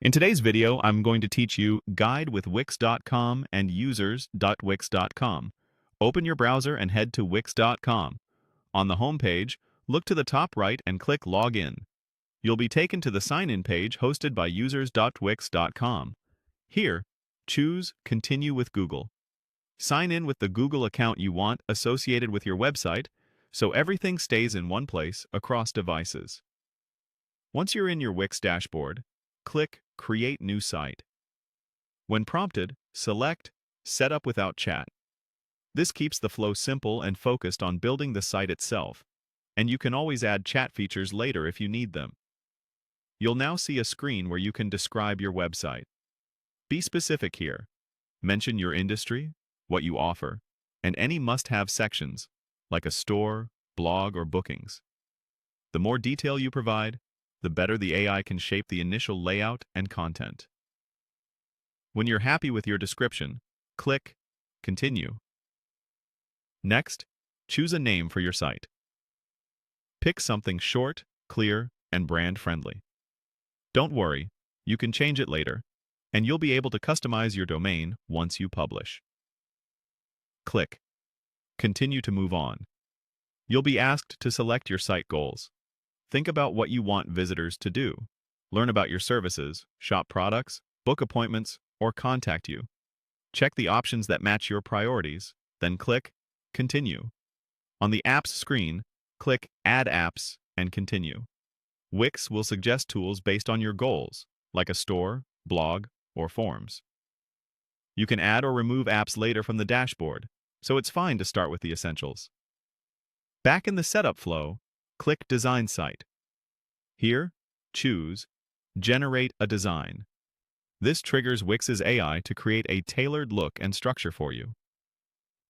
In today's video, I'm going to teach you Guide with Wix.com and Users.wix.com. Open your browser and head to Wix.com. On the home page, look to the top right and click Login. You'll be taken to the sign-in page hosted by Users.wix.com. Here, choose Continue with Google. Sign in with the Google account you want associated with your website, so everything stays in one place across devices. Once you're in your Wix dashboard, click Create New Site. When prompted, select Set up without chat. This keeps the flow simple and focused on building the site itself, and you can always add chat features later if you need them. You'll now see a screen where you can describe your website. Be specific here. Mention your industry, what you offer, and any must-have sections, like a store, blog, or bookings. The more detail you provide, the better the AI can shape the initial layout and content. When you're happy with your description, click Continue. Next, choose a name for your site. Pick something short, clear, and brand-friendly. Don't worry, you can change it later, and you'll be able to customize your domain once you publish. Click Continue to move on. You'll be asked to select your site goals. Think about what you want visitors to do. Learn about your services, shop products, book appointments, or contact you. Check the options that match your priorities, then click Continue. On the Apps screen, click Add Apps and Continue. Wix will suggest tools based on your goals, like a store, blog, or forms. You can add or remove apps later from the dashboard, so it's fine to start with the essentials. Back in the setup flow, click Design Site. Here, choose Generate a Design. This triggers Wix's AI to create a tailored look and structure for you.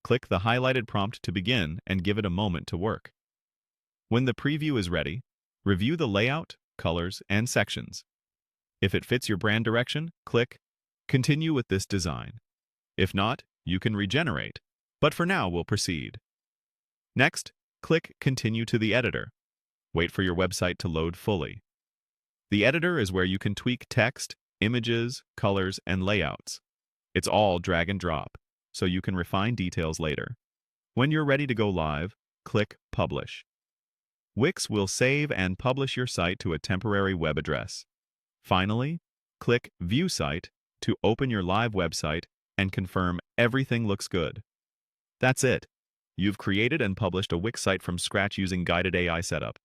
Click the highlighted prompt to begin and give it a moment to work. When the preview is ready, review the layout, colors, and sections. If it fits your brand direction, click Continue with this design. If not, you can regenerate, but for now we'll proceed. Next, click Continue to the editor. Wait for your website to load fully. The editor is where you can tweak text, images, colors, and layouts. It's all drag and drop, so you can refine details later. When you're ready to go live, click Publish. Wix will save and publish your site to a temporary web address. Finally, click View Site to open your live website and confirm everything looks good. That's it. You've created and published a Wix site from scratch using guided AI setup.